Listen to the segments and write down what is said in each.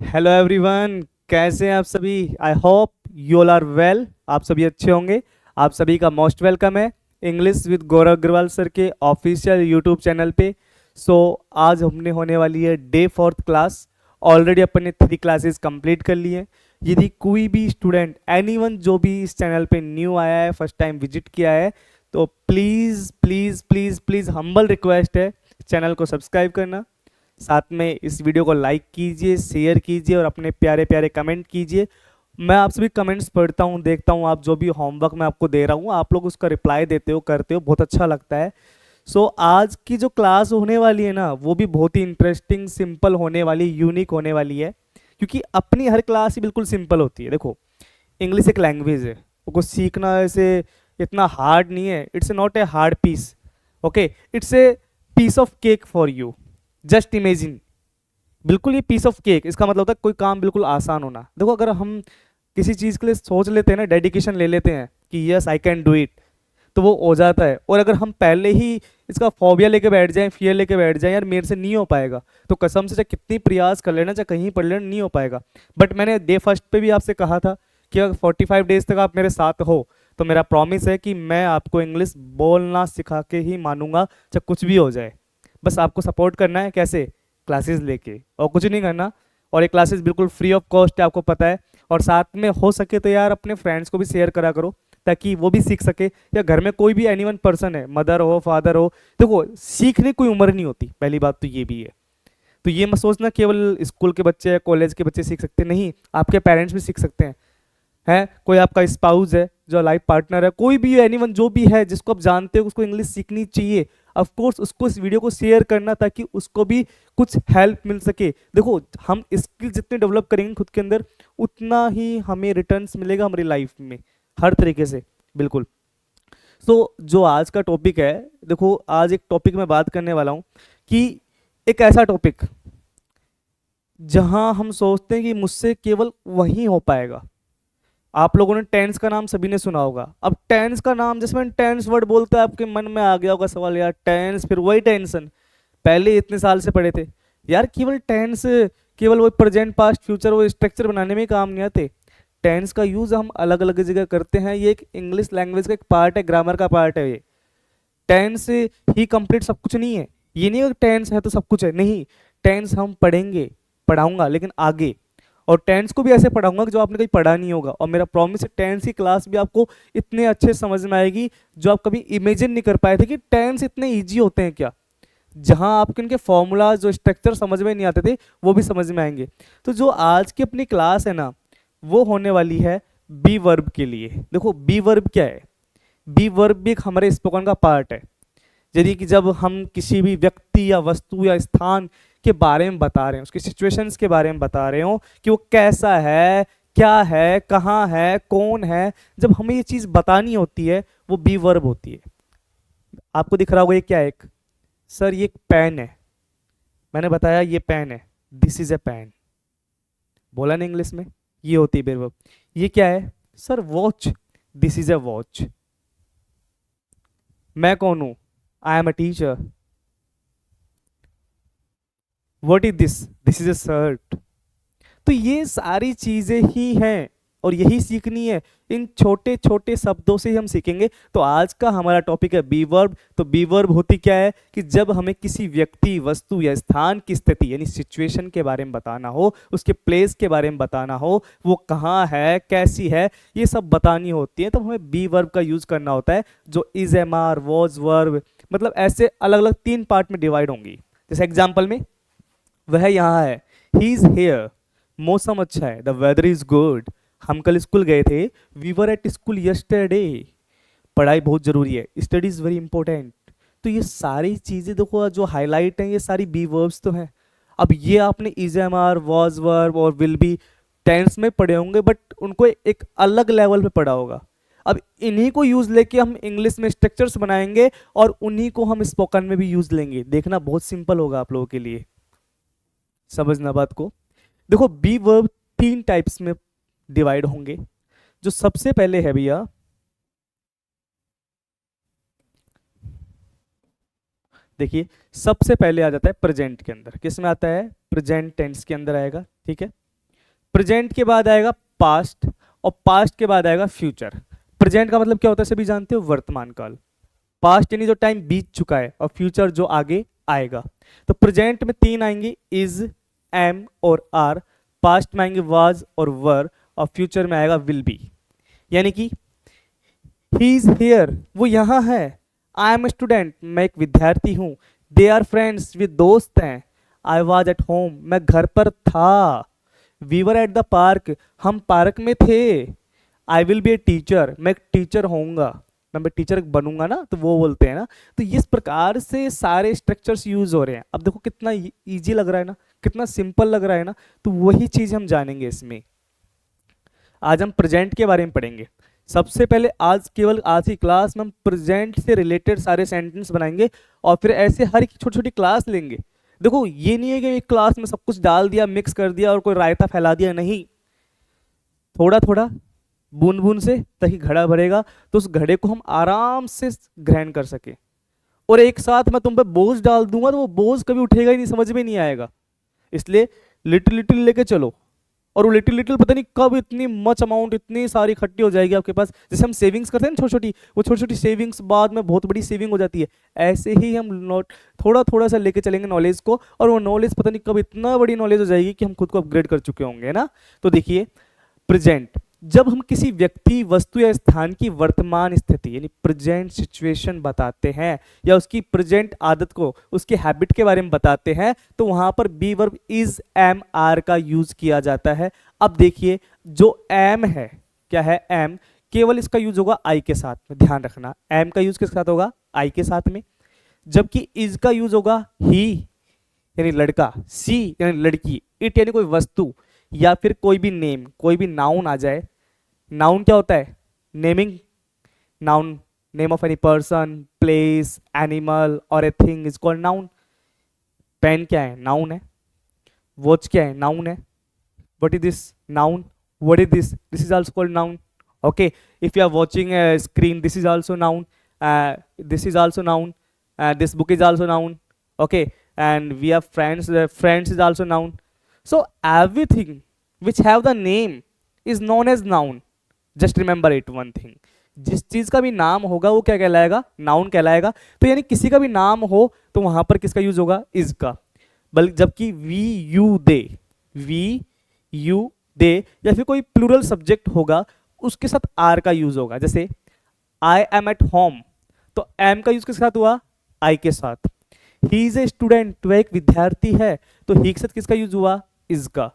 Hello everyone, कैसे हैं आप सभी। I hope you all are well. आप सभी अच्छे होंगे। आप सभी का मोस्ट वेलकम है English with Gaurav Agarwal sir के ऑफिशियल यूट्यूब चैनल पे। सो आज हमने होने वाली है डे 4th क्लास। ऑलरेडी अपन ने 3 क्लासेस कंप्लीट कर ली हैं। यदि कोई भी स्टूडेंट एनीवन जो भी इस चैनल पे न्यू आया है, फर्स्ट टाइम विजिट किया है, तो please please please please humble request है चैनल को सब्सक्राइब करना। साथ में इस वीडियो को लाइक कीजिए, शेयर कीजिए और अपने प्यारे प्यारे कमेंट कीजिए। मैं आप सभी कमेंट्स पढ़ता हूँ, देखता हूँ। आप जो भी होमवर्क मैं आपको दे रहा हूँ, आप लोग उसका रिप्लाई देते हो, करते हो, बहुत अच्छा लगता है। सो आज की जो क्लास होने वाली है ना, वो भी बहुत ही इंटरेस्टिंग, सिंपल होने वाली, यूनिक होने वाली है। क्योंकि अपनी हर क्लास ही बिल्कुल सिंपल होती है। देखो, इंग्लिश एक लैंग्वेज है, उसको सीखना ऐसे इतना हार्ड नहीं है। It's not a hard piece, okay, it's a piece of cake for you. Just imagine, बिल्कुल ये पीस ऑफ केक, इसका मतलब होता है कोई काम बिल्कुल आसान होना। देखो, अगर हम किसी चीज़ के लिए सोच लेते हैं ना, डेडिकेशन ले लेते हैं कि yes I can do it, तो वो हो जाता है। और अगर हम पहले ही इसका फोबिया लेके बैठ जाएं, फियर लेके बैठ जाएं, यार मेरे से नहीं हो पाएगा, तो कसम से चाहे कितनी प्रयास कर लेना, चाहे कहीं पढ़ लेना, नहीं हो पाएगा। बट मैंने डे फर्स्ट पे भी आपसे कहा था कि अगर 45 डेज तक आप मेरे साथ हो, तो मेरा प्रॉमिस है कि मैं आपको इंग्लिश बोलना सिखा के ही मानूंगा, चाहे कुछ भी हो जाए। बस आपको सपोर्ट करना है। कैसे? क्लासेस लेके, और कुछ नहीं करना। और ये क्लासेस बिल्कुल फ्री ऑफ कॉस्ट है, आपको पता है। और साथ में हो सके तो यार अपने फ्रेंड्स को भी शेयर करा करो, ताकि वो भी सीख सके। या घर में कोई भी एनीवन पर्सन है, मदर हो, फादर हो, देखो सीखने कोई उम्र नहीं होती, पहली बात तो ये भी है। तो ये मत सोचना केवल स्कूल के बच्चे या कॉलेज के बच्चे सीख सकते, नहीं, आपके पेरेंट्स भी सीख सकते हैं। है कोई आपका स्पाउस है, जो लाइफ पार्टनर है, कोई भी एनीवन जो भी है जिसको आप जानते हो उसको इंग्लिश सीखनी चाहिए, ऑफ कोर्स उसको इस वीडियो को शेयर करना, ताकि उसको भी कुछ हेल्प मिल सके। देखो, हम स्किल जितने डेवलप करेंगे खुद के अंदर, उतना ही हमें रिटर्न्स मिलेगा हमारी लाइफ में, हर तरीके से। बिल्कुल। तो जो आज का टॉपिक है, देखो आज एक टॉपिक में बात करने वाला हूँ कि एक ऐसा टॉपिक जहां हम सोचते हैं कि मुझसे केवल वही हो पाएगा। आप लोगों ने टेंस का नाम सभी ने सुना होगा। अब टेंस का नाम, जैसे मैंने टेंस वर्ड बोलता है, आपके मन में आ गया होगा सवाल, यार टेंस, फिर वही टेंशन, पहले इतने साल से पढ़े थे। यार केवल टेंस, केवल वही प्रेजेंट पास्ट फ्यूचर, वो स्ट्रक्चर बनाने में ही काम नहीं आते। टेंस का यूज हम अलग अलग जगह करते हैं। ये एक इंग्लिश लैंग्वेज का एक पार्ट है, ग्रामर का पार्ट है ये। टेंस ही कंप्लीट सब कुछ नहीं है। ये नहीं टेंस है तो सब कुछ है, नहीं। टेंस हम पढ़ेंगे, पढ़ाऊंगा, लेकिन आगे। और टेंस को भी ऐसे पढ़ाऊंगा कि जो आपने कहीं पढ़ा नहीं होगा। और मेरा प्रॉमिस है टेंस की क्लास भी आपको इतने अच्छे समझ में आएगी, जो आप कभी इमेजिन नहीं कर पाए थे कि टेंस इतने ईजी होते हैं क्या। जहां आपके इनके फॉर्मूला, जो स्ट्रक्चर समझ में नहीं आते थे, वो भी समझ में आएंगे। तो जो आज की अपनी क्लास है ना, वो होने वाली है बी वर्ब के लिए। देखो, बी वर्ब क्या है? बी वर्ब भी एक हमारे स्पोकन का पार्ट है। यदि कि जब हम किसी भी व्यक्ति या वस्तु या स्थान के बारे में बता रहे हैं, उसकी सिचुएशंस के बारे में बता रहे हो कि वो कैसा है, क्या है, कहाँ है, कौन है, जब हमें ये चीज़ बतानी होती है, वो बी वर्ब होती है। आपको दिख रहा होगा ये क्या है? एक, सर ये एक पेन है। मैंने बताया ये पेन है, दिस इज ए पेन। बोला ना इंग्लिश में, ये होती है बी वर्ब। ये क्या है? Sir watch, this is a watch. मैं कौन हूं? I am a teacher. What is this? This is a shirt. तो ये सारी चीजें ही हैं, और यही सीखनी है। इन छोटे छोटे शब्दों से ही हम सीखेंगे। तो आज का हमारा टॉपिक है बी वर्ब। तो बी वर्ब होती क्या है कि जब हमें किसी व्यक्ति, वस्तु या स्थान की स्थिति यानी सिचुएशन के बारे में बताना हो, उसके प्लेस के बारे में बताना हो, वो कहाँ है, कैसी है, ये सब बतानी होती है, तब हमें बी वर्ब का यूज करना होता है। जो is, am are, was, verb, मतलब ऐसे अलग अलग 3 पार्ट में डिवाइड होंगी। जैसे एग्जाम्पल में वह यहाँ है, ही इज हेयर, मौसम अच्छा है, द वेदर इज गुड, हम कल स्कूल गए थे, we were at school yesterday, पढ़ाई बहुत जरूरी है, स्टडी इज वेरी इंपॉर्टेंट। तो ये सारी चीजें देखो जो हाईलाइट हैं, ये सारी बी वर्ब्स तो हैं। अब ये आपने is, am are, was, verb और विल बी टेंस में पढ़े होंगे, बट उनको एक अलग लेवल पे पढ़ा होगा। अब इन्हीं को यूज लेके हम इंग्लिश में स्ट्रक्चर्स बनाएंगे, और उन्हीं को हम स्पोकन में भी यूज लेंगे। देखना बहुत सिंपल होगा आप लोगों के लिए, समझना बात को। देखो, बी वर्ब 3 टाइप्स में डिवाइड होंगे। जो सबसे पहले है भैया, देखिए, सबसे पहले आ जाता है प्रेजेंट के अंदर। किस में आता है? प्रेजेंट टेंस के अंदर आएगा, ठीक है। प्रेजेंट के बाद आएगा पास्ट और पास्ट के बाद आएगा फ्यूचर। प्रेजेंट का मतलब क्या होता है सभी जानते हो, वर्तमान काल। पास्ट यानी जो टाइम बीत चुका है और फ्यूचर जो आगे आएगा। तो प्रेजेंट में तीन आएंगे, इज, एम और आर। पास्ट में आएंगे वाज और वर और फ्यूचर में आएगा विल बी। यानी कि ही इज हियर, वो यहाँ है। आई एम स्टूडेंट, मैं एक विद्यार्थी हूँ। दे आर फ्रेंड्स, वे दोस्त हैं। आई वॉज एट होम, मैं घर पर था। We were at the park, हम पार्क में थे। I will be a teacher, मैं एक टीचर होऊंगा, मैं टीचर बनूंगा ना, तो वो बोलते हैं ना। तो इस प्रकार से सारे स्ट्रक्चर्स यूज हो रहे हैं। अब देखो कितना इजी लग रहा है ना, कितना सिंपल लग रहा है ना। तो वही चीज हम जानेंगे इसमें। आज हम प्रेजेंट के बारे में पढ़ेंगे। सबसे पहले केवल आज की क्लास में हम प्रेजेंट से रिलेटेड सारे सेंटेंस बनाएंगे और फिर ऐसे हर एक छोटी छोटी क्लास लेंगे। देखो ये नहीं है कि एक क्लास में सब कुछ डाल दिया, मिक्स कर दिया और कोई रायता फैला दिया, नहीं। थोड़ा थोड़ा बूंद बूंद से ताकि घड़ा भरेगा तो उस घड़े को हम आराम से ग्रहण कर सके। और एक साथ मैं तुम पे बोझ डाल दूंगा तो वो बोझ कभी उठेगा ही नहीं, समझ में नहीं आएगा। इसलिए लिटिल लिटिल लेके चलो। और वो लिटिल लिटिल पता नहीं कब इतनी मच अमाउंट इतनी सारी इकट्ठी हो जाएगी आपके पास। जैसे हम सेविंग्स करते हैं ना छोटी छोटी, वो छोटी छोटी सेविंग्स बाद में बहुत बड़ी सेविंग हो जाती है। ऐसे ही हम थोड़ा थोड़ा सा लेके चलेंगे नॉलेज को, और वो नॉलेज पता नहीं कब इतना बड़ी नॉलेज हो जाएगी कि हम खुद को अपग्रेड कर चुके होंगे ना। तो देखिए प्रेजेंट, जब हम किसी व्यक्ति, वस्तु या स्थान की वर्तमान स्थिति यानी प्रेजेंट सिचुएशन बताते हैं या उसकी प्रेजेंट आदत को, उसके हैबिट के बारे में बताते हैं, तो वहां पर be verb is, am, are का यूज किया जाता है। अब देखिए जो एम है, क्या है एम, केवल इसका यूज होगा आई के साथ में, ध्यान रखना। एम का यूज किसके साथ होगा, आई के साथ में। जबकि इज का यूज होगा ही यानी लड़का, सी यानी लड़की, इट यानी कोई वस्तु या फिर कोई भी नेम, कोई भी नाउन आ जाए। नाउन क्या होता है, naming noun, name of any person, place, animal or a thing is called noun. Pen क्या है, नाउन है। वॉच क्या है, नाउन है। What is this, noun. What is this, this is also called noun. Okay, if you are watching a screen, this is also noun. This is also noun. This book is also noun. Okay, and we have friends. Friends is also noun. So everything which have the name is known as noun. Just remember it one thing. जिस चीज का भी नाम होगा वो क्या कहलाएगा, noun कहलाएगा। तो यानी किसी का भी नाम हो तो वहां पर किसका यूज होगा, इज का। बल्कि जबकि we you they, we you they या फिर कोई प्लूरल सब्जेक्ट होगा उसके साथ आर का यूज होगा। जैसे आई एम एट होम, तो एम का यूज किसके साथ हुआ, आई के साथ। ही इज ए स्टूडेंट, वह एक विद्यार्थी है, तो ही के साथ किसका यूज हुआ, इज का।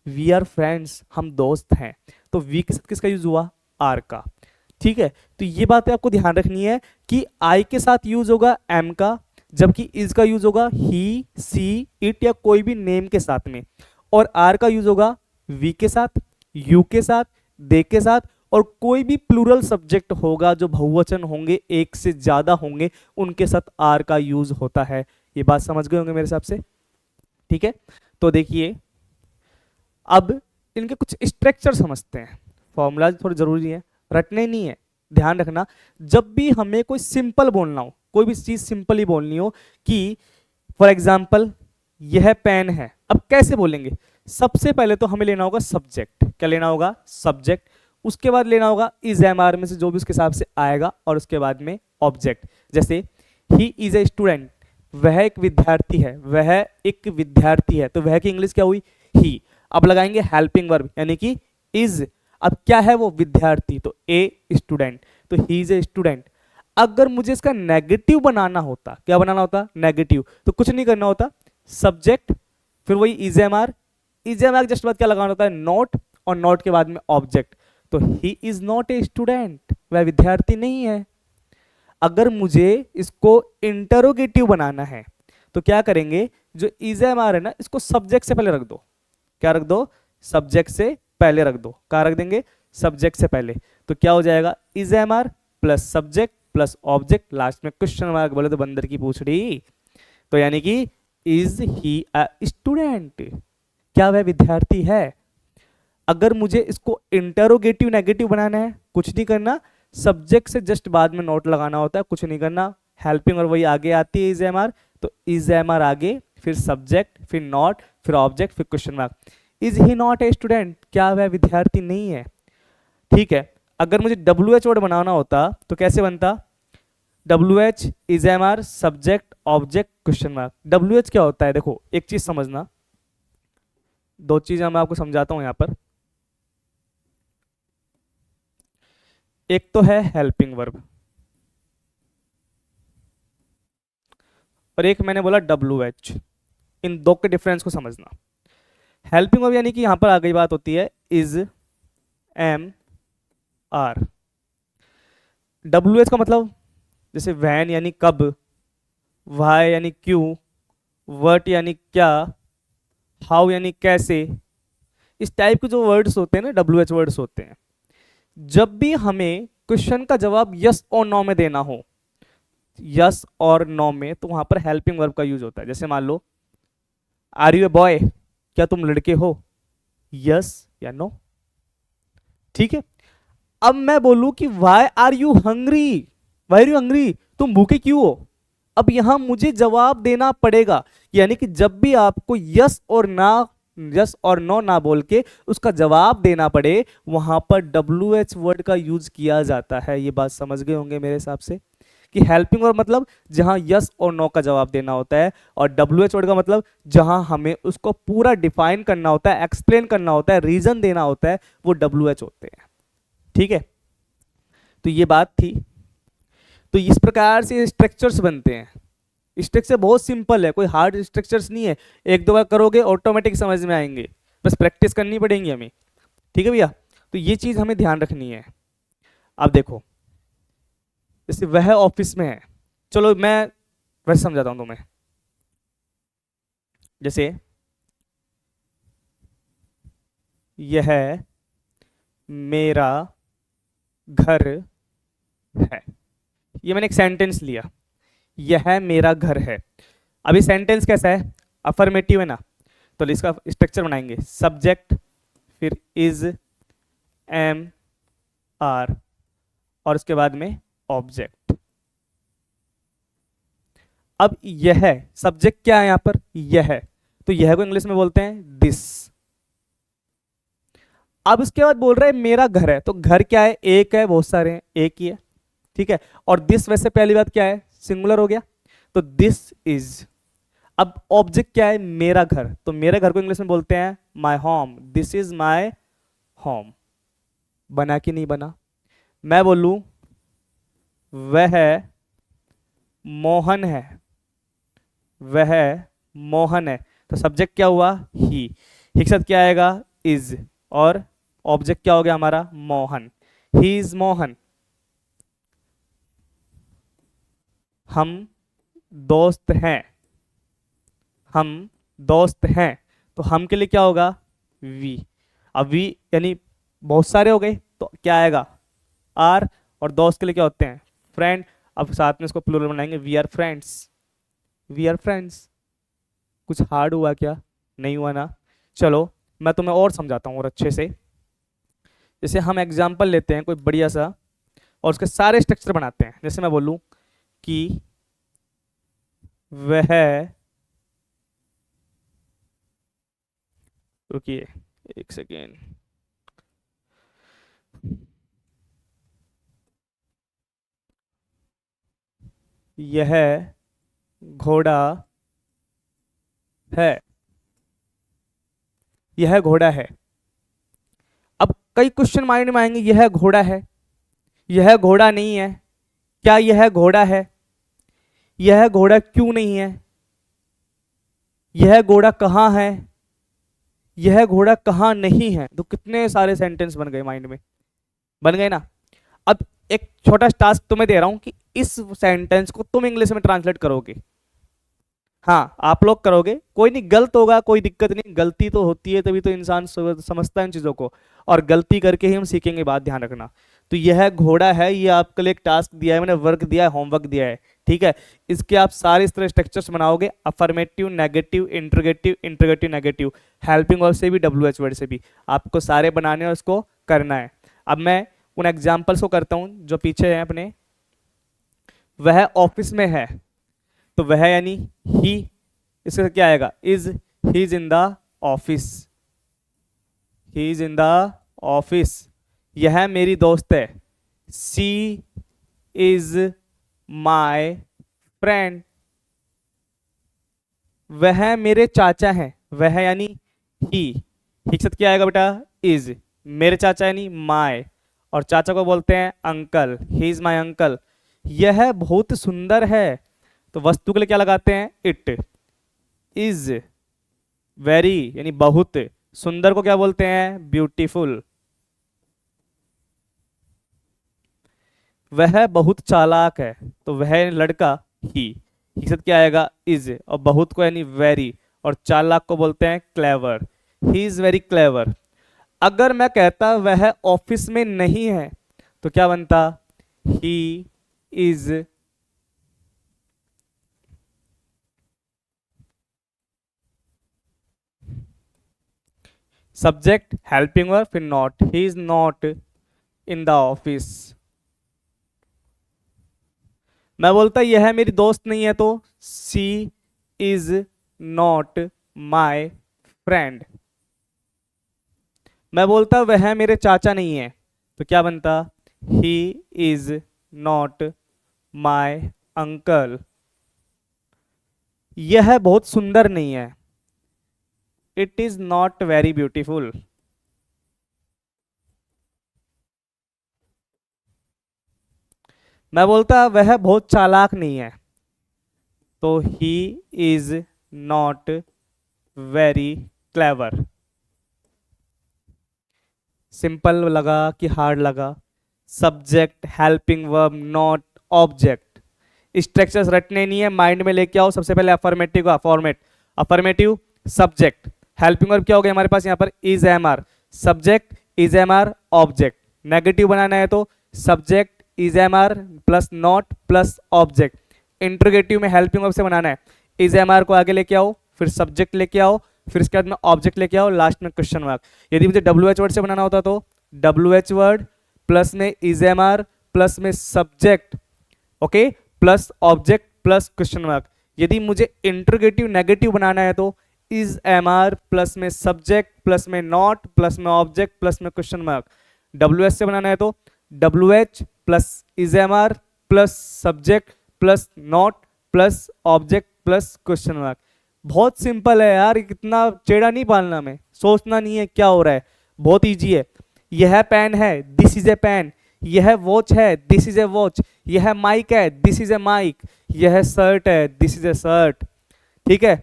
वी आर फ्रेंड्स, हम दोस्त हैं, तो वी के साथ किसका यूज हुआ, आर का। ठीक है, तो ये बातें आपको ध्यान रखनी है कि आई के साथ यूज होगा एम का, जबकि इज का यूज होगा ही, सी, इट या कोई भी नेम के साथ में, और आर का यूज होगा वी के साथ, यू के साथ, दे के साथ, और कोई भी प्लूरल सब्जेक्ट होगा जो बहुवचन होंगे, एक से ज्यादा होंगे, उनके साथ आर का यूज होता है। ये बात समझ गए होंगे मेरे हिसाब से। ठीक है, तो देखिए अब इनके कुछ स्ट्रक्चर समझते हैं। फॉर्मूलाज थोड़े जरूरी है, रटने नहीं है, ध्यान रखना। जब भी हमें कोई सिंपल बोलना हो, कोई भी चीज सिंपल ही बोलनी हो, कि फॉर एग्जाम्पल यह पेन है, अब कैसे बोलेंगे, सबसे पहले तो हमें लेना होगा सब्जेक्ट। क्या लेना होगा, सब्जेक्ट। उसके बाद लेना होगा इज, एम, आर में से जो भी उसके हिसाब से आएगा, और उसके बाद में ऑब्जेक्ट। जैसे ही इज ए स्टूडेंट, वह एक विद्यार्थी है, वह एक विद्यार्थी है, तो वह की इंग्लिश क्या हुई, ही। अब लगाएंगे हेल्पिंग वर्ब यानी कि इज। अब क्या है वो, विद्यार्थी, तो ए स्टूडेंट, तो ही इज ए स्टूडेंट। अगर मुझे इसका नेगेटिव बनाना होता, क्या बनाना होता, नेगेटिव, तो कुछ नहीं करना होता, सब्जेक्ट फिर वही is, am, are. Is, am, are just बाद क्या लगाना होता है, नॉट, और नॉट के बाद में ऑब्जेक्ट। तो ही इज नॉट ए स्टूडेंट, वह विद्यार्थी नहीं है। अगर मुझे इसको इंटरोगेटिव बनाना है तो क्या करेंगे, जो इज, एम, आर है ना, इसको सब्जेक्ट से पहले रख दो। क्या रख दो, सब्जेक्ट से पहले रख दो। कहाँ रख देंगे, सब्जेक्ट से पहले। तो क्या हो जाएगा, is, am, are plus subject plus object, last में क्वेश्चन मार्क, बोले तो बंदर की पूछड़ी। तो यानी कि इज ही अ स्टूडेंट, क्या वह विद्यार्थी है। अगर मुझे इसको इंटरोगेटिव नेगेटिव बनाना है, कुछ नहीं करना, सब्जेक्ट से जस्ट बाद में नोट लगाना होता है, कुछ नहीं करना। हेल्पिंग और वही आगे आती है इज, एम, आर, तो इज, एम, आर आगे, फिर सब्जेक्ट, फिर नॉट, फिर ऑब्जेक्ट, फिर question mark. Is he not a student, क्या वह विद्यार्थी नहीं है। ठीक है, अगर मुझे डब्ल्यू एच वर्ड बनाना होता तो कैसे बनता, W H is am are subject object question mark. W H क्या होता है, देखो एक चीज समझना, दो चीजें मैं आपको समझाता हूं यहां पर। एक तो है हेल्पिंग वर्ब और एक मैंने बोला डब्ल्यू एच। इन दो के डिफरेंस को समझना। हेल्पिंग वर्ब यानी कि यहां पर आ गई बात होती है is am are. W H का मतलब जैसे वैन यानी कब, वाई यानी क्यों, व्हाट यानी क्या, हाउ यानी कैसे, इस टाइप के जो वर्ड्स होते हैं ना डब्ल्यू एच वर्ड्स होते हैं। जब भी हमें क्वेश्चन का जवाब यस और नो में देना हो, यस और नो में, तो वहां पर हेल्पिंग वर्ब का यूज होता है। जैसे मान लो आर यू ए बॉय, क्या तुम लड़के हो, यस या नो। ठीक है, अब मैं बोलूं कि why are you hungry, why are you hungry, तुम भूखे क्यों हो। अब यहां मुझे जवाब देना पड़ेगा, यानी कि जब भी आपको यस और ना, यस और नो ना बोल के उसका जवाब देना पड़े, वहां पर डब्ल्यू एच वर्ड का यूज किया जाता है। ये बात समझ गए होंगे मेरे हिसाब से कि हेल्पिंग वर्ब मतलब जहां यस और नो का जवाब देना होता है, और डब्ल्यू एच वर्ड का मतलब जहां हमें उसको पूरा डिफाइन करना होता है, एक्सप्लेन करना होता है, रीजन देना होता है, वो डब्ल्यू एच होते हैं। ठीक है, तो ये बात थी। तो इस प्रकार से स्ट्रक्चर्स बनते हैं। स्ट्रक्चर बहुत सिंपल है, कोई हार्ड स्ट्रक्चर्स नहीं है, एक दो बार करोगे ऑटोमेटिक समझ में आएंगे, बस प्रैक्टिस करनी पड़ेगी हमें। ठीक है भैया, तो ये चीज हमें ध्यान रखनी है। अब देखो जैसे वह ऑफिस में है, चलो मैं वैसे समझाता हूं तुम्हें। जैसे यह मेरा घर है, ये मैंने एक सेंटेंस लिया, यह मेरा घर है। अभी सेंटेंस कैसा है, अफर्मेटिव है ना, तो इसका स्ट्रक्चर बनाएंगे, सब्जेक्ट, फिर इज, एम, आर, और उसके बाद में ऑब्जेक्ट। अब यह सब्जेक्ट क्या है यहां पर, यह, तो यह को इंग्लिश में बोलते हैं दिस। अब इसके बाद बोल रहे हैं मेरा घर है, तो घर क्या है, एक है, बहुत सारे हैं, एक ही है। ठीक है, और दिस वैसे पहली बात क्या है, सिंगुलर हो गया, तो दिस इज। अब ऑब्जेक्ट क्या है, मेरा घर, तो मेरे घर को इंग्लिश में बोलते हैं my home, this is my home. बना कि नहीं बना। मैं बोलूं वह मोहन है, वह मोहन है, तो सब्जेक्ट क्या हुआ, ही के साथ क्या आएगा, इज, और ऑब्जेक्ट क्या हो गया हमारा, मोहन, ही इज मोहन। हम दोस्त हैं, हम दोस्त हैं, तो हम के लिए क्या होगा, वी। अब वी यानी बहुत सारे हो गए, तो क्या आएगा, आर, और दोस्त के लिए क्या होते हैं, फ्रेंड। अब साथ में इसको प्लूरल बनाएंगे, we are friends, we are friends. कुछ हार्ड हुआ क्या, नहीं हुआ ना। चलो मैं तुम्हें और समझाता हूँ और अच्छे से। जैसे हम एग्जाम्पल लेते हैं कोई बढ़िया सा और उसके सारे स्ट्रक्चर बनाते हैं। जैसे मैं बोलूँ कि वह, रुकिए एक सेकेंड, यह घोड़ा है, यह घोड़ा है। अब कई क्वेश्चन माइंड में आएंगे, यह घोड़ा है, यह घोड़ा नहीं है, क्या यह घोड़ा है, यह घोड़ा क्यों नहीं है, यह घोड़ा कहाँ है, यह घोड़ा कहाँ नहीं है। तो कितने सारे सेंटेंस बन गए माइंड में, बन गए ना। अब एक छोटा टास्क तुम्हें दे रहा हूं कि इस सेंटेंस को तुम इंग्लिश में ट्रांसलेट करोगे। हाँ आप लोग करोगे, कोई नहीं, गलत होगा कोई दिक्कत नहीं, गलती तो होती है तभी तो इंसान समझता है इन चीज़ों को, और गलती करके ही हम सीखेंगे, बात ध्यान रखना। तो यह घोड़ा है, ये आपके लिए एक टास्क दिया है मैंने, वर्क दिया है, होमवर्क दिया है। ठीक है, इसके आप सारे इस तरह स्ट्रक्चर्स बनाओगे, affirmative, negative, interrogative, interrogative negative, helping verb से भी, डब्ल्यू एच वर्ड से भी, आपको सारे बनाने और इसको करना है। अब मैं उन एग्जाम्पल्स को करता हूं जो पीछे हैं अपने। वह ऑफिस में है, तो वह यानी ही, इसका क्या आएगा, is, he is in the office. He is in the office. यह मेरी दोस्त है। She is my friend. वह मेरे चाचा हैं। वह यानी ही के साथ क्या आएगा बेटा? इज। मेरे चाचा यानी माय, और चाचा को बोलते हैं uncle. He is my uncle. यह बहुत सुंदर है, तो वस्तु के लिए क्या लगाते हैं? इट। इज वेरी यानी बहुत। सुंदर को क्या बोलते हैं? ब्यूटीफुल। वह बहुत चालाक है, तो वह लड़का ही के साथ क्या आएगा? इज, और बहुत को यानी वेरी, और चालाक को बोलते हैं clever. He is very clever. अगर मैं कहता वह ऑफिस में नहीं है, तो क्या बनता? He is subject helping verb, फिर not. He is not in the office. मैं बोलता यह मेरी दोस्त नहीं है, तो she is not my friend. मैं बोलता वह मेरे चाचा नहीं है, तो क्या बनता? He is not my uncle. यह बहुत सुंदर नहीं है। It is not very beautiful. मैं बोलता वह बहुत चालाक नहीं है, तो ही is not very clever. Simple लगा कि हार्ड लगा? Subject helping verb not object. Structures रटने नहीं है, माइंड में लेके आओ। सबसे पहले अफर्मेटिव का format. Affirmative subject, helping verb क्या हो गया हमारे पास यहाँ पर? Is am are. Subject is am are object. Negative बनाना है तो subject is am are plus not plus object. Interrogative में हेल्पिंग वर्ब से बनाना है। इज एम आर को आगे लेके आओ, फिर सब्जेक्ट लेके आओ, फिर इसके बाद में ऑब्जेक्ट लेके आओ, लास्ट में क्वेश्चन मार्क। यदि मुझे डब्ल्यू एच वर्ड से बनाना होता तो डब्ल्यू एच वर्ड प्लस में इज एम आर प्लस में subject, okay, plus object plus question mark. यदि मुझे इंट्रोगेटिव नेगेटिव बनाना है तो इज एम आर प्लस में सब्जेक्ट प्लस में नॉट प्लस में ऑब्जेक्ट प्लस में क्वेश्चन मार्क। डब्ल्यू एच से बनाना है तो W H plus is am are plus subject plus not plus object plus question mark. बहुत सिंपल है यार, कितना चेड़ा नहीं पालना में, सोचना नहीं है क्या हो रहा है, बहुत इजी है। यह पेन है, दिस इज ए पेन। यह वॉच है, दिस इज ए वॉच। यह माइक है, दिस इज ए माइक। यह शर्ट है, दिस इज ए शर्ट। ठीक है,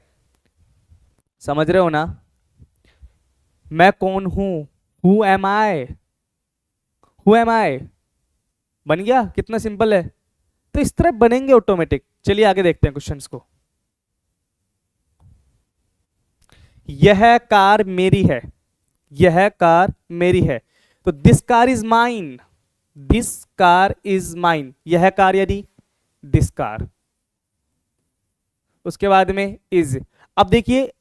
समझ रहे हो ना? मैं कौन हूं? Who am I. Who am I बन गया। कितना सिंपल है, तो इस तरह बनेंगे ऑटोमेटिक। चलिए आगे देखते हैं क्वेश्चंस को। यह कार मेरी है। यह कार मेरी है, तो this car is mine. This car is mine. यह कार यानी दिस कार। उसके बाद में इज। अब देखिए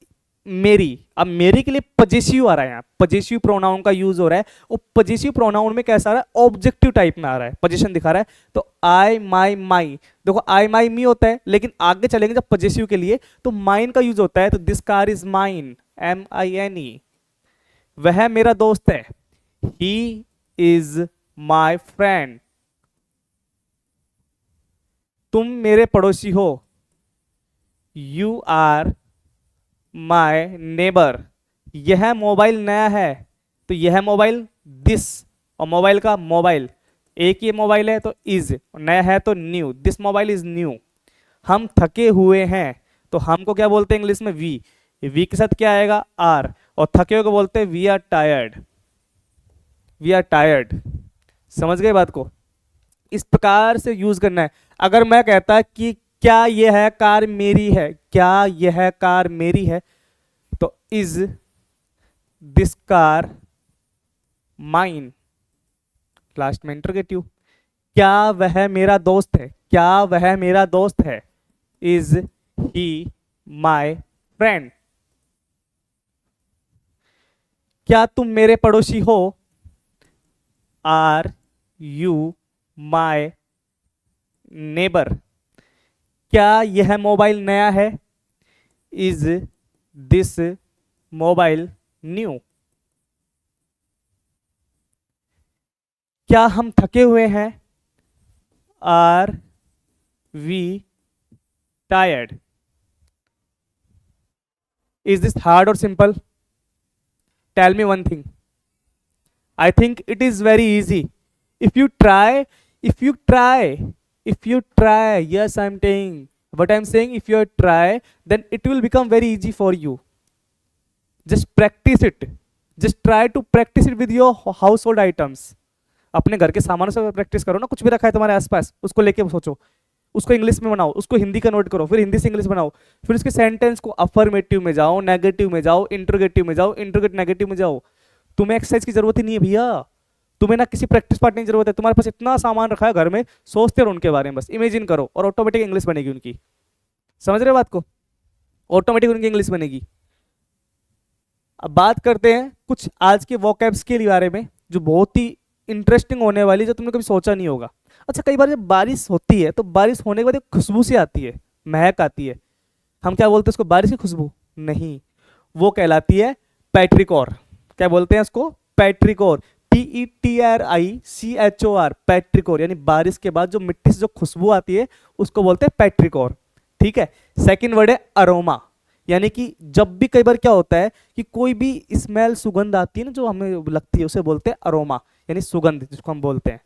मेरी, अब मेरी के लिए पजेसिव आ रहा है, यहाँ पजेसिव प्रोनाउन का यूज हो रहा है। और पजेसिव प्रोनाउन में कैसा आ रहा है? ऑब्जेक्टिव टाइप में आ रहा है, पोजीशन दिखा रहा है। तो आई माई माई, देखो आई माई मी होता है, लेकिन आगे चलेंगे जब पजेसिव के लिए तो माइन का यूज होता है। तो this car is mine, MINE। वह मेरा दोस्त है, ही इज माई फ्रेंड। तुम मेरे पड़ोसी हो, यू आर माई नेबर। यह मोबाइल नया है, तो यह मोबाइल दिस, और मोबाइल का मोबाइल, एक ही मोबाइल है तो इज, नया है तो new. This mobile is new. हम थके हुए हैं, तो हमको क्या बोलते हैं इंग्लिश में? वी के साथ क्या आएगा? आर, और थके हुए को बोलते हैं we are tired. We are tired. समझ गए बात को? इस प्रकार से यूज करना है। अगर मैं कहता कि क्या यह कार मेरी है, क्या यह कार मेरी है, तो is this car mine, last में इंटरोगेटिव। क्या वह मेरा दोस्त है? क्या वह मेरा दोस्त है? Is he my friend. क्या तुम मेरे पड़ोसी हो? Are you my neighbour. क्या यह मोबाइल नया है? Is this mobile new. क्या हम थके हुए हैं? Are we tired? Is this hard और simple? Tell me one thing. I think it is very easy. If you try, if you try, if you try, yes, I'm saying, what I'm saying, if you try, then it will become very easy for you. Just practice it. Just try to practice it with your household items. अपने घर के सामानों से practice करो ना, कुछ भी रखा है तुम्हारे आसपास उसको लेके सोचो, उसको इंग्लिश में बनाओ, उसको हिंदी कन्वर्ट करो, फिर हिंदी से इंग्लिश बनाओ, फिर उसके सेंटेंस को अफर्मेटिव में जाओ, नेगेटिव में जाओ, इंट्रोगेटिव में जाओ, इंट्रोगेट नेगेटिव में जाओ. तुम्हें एक्सरसाइज की जरूरत ही नहीं है भैया, तुम्हें ना किसी प्रैक्टिस पार्टनर की जरूरत है. तुम्हारे पास इतना सामान रखा है घर में, सोचते रहो उनके बारे में, बस इमेजिन करो और ऑटोमेटिक इंग्लिश बनेगी उनकी. समझ रहे हो बात को? ऑटोमेटिक उनकी इंग्लिश बनेगी. अब बात करते हैं कुछ आज के वोकैब्स के बारे में जो बहुत ही इंटरेस्टिंग होने वाली, जो तुमने कभी सोचा नहीं होगा. अच्छा, कई बार जब बारिश होती है तो बारिश होने के बाद एक खुशबू सी आती है, महक आती है. हम क्या बोलते हैं उसको? बारिश की खुशबू नहीं, वो कहलाती है पेट्रिकोर. क्या बोलते हैं उसको? पेट्रिकोर. PETRICHOR, पेट्रिकोर. यानी बारिश के बाद जो मिट्टी से जो खुशबू आती है उसको बोलते हैं पेट्रिकोर. ठीक है. सेकंड वर्ड है अरोमा. यानी कि जब भी कई बार क्या होता है कि कोई भी स्मेल, सुगंध आती है ना जो हमें लगती है, उसे बोलते हैं अरोमा, यानी सुगंध जिसको हम बोलते हैं.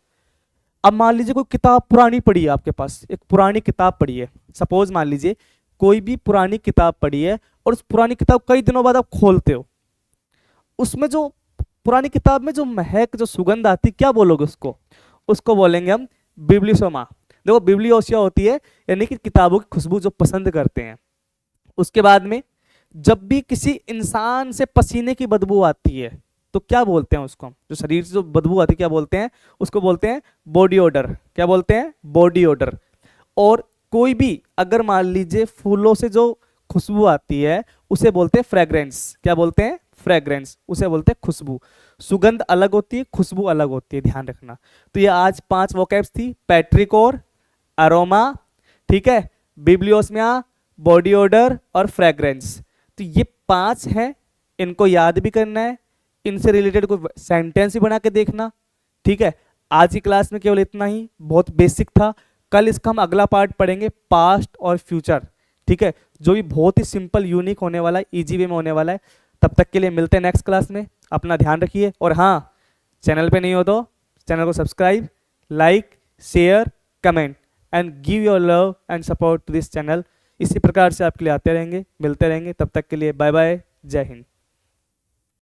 अब मान लीजिए कोई किताब पुरानी पड़ी है आपके पास, एक पुरानी किताब पड़ी है, सपोज मान लीजिए कोई भी पुरानी किताब पड़ी है और उस पुरानी किताब कई दिनों बाद आप खोलते हो, उसमें जो पुरानी किताब में जो महक, जो सुगंध आती, क्या बोलोगे उसको? उसको बोलेंगे हम बिब्लियोसोमा. देखो, बिब्लियोसिया होती है यानी कि किताबों की खुशबू जो पसंद करते हैं. उसके बाद में जब भी किसी इंसान से पसीने की बदबू आती है तो क्या बोलते हैं उसको? जो शरीर से जो बदबू आती है क्या बोलते हैं उसको? बोलते हैं बॉडी ओडर. क्या बोलते हैं? Body order. और कोई भी अगर मान लीजिए फूलों से जो खुशबू आती है उसे बोलते हैं फ्रेग्रेंस. क्या बोलते हैं? फ्रेग्रेंस. उसे बोलते हैं खुशबू. सुगंध अलग होती है, खुशबू अलग होती है, ध्यान रखना. तो ये आज 5 वोकैब्स थी. पेट्रिकोर, अरोमा, ठीक है, बिब्लियोस्मिया, बॉडी ओडर और फ्रेग्रेंस. तो ये 5 हैं, इनको याद भी करना है, इनसे रिलेटेड कोई सेंटेंस भी बना के देखना. ठीक है. आज की क्लास में केवल इतना ही, बहुत बेसिक था. कल इसका हम अगला पार्ट पढ़ेंगे, पास्ट और फ्यूचर. ठीक है, जो भी बहुत ही सिंपल, यूनिक होने वाला है, इजी वे में होने वाला है. तब तक के लिए मिलते हैं नेक्स्ट क्लास में. अपना ध्यान रखिए. और हाँ, चैनल पे नहीं हो तो चैनल को subscribe, like, share, comment and give your love and support to this channel. इसी प्रकार से आपके लिए आते रहेंगे, मिलते रहेंगे. तब तक के लिए बाय बाय, जय हिंद.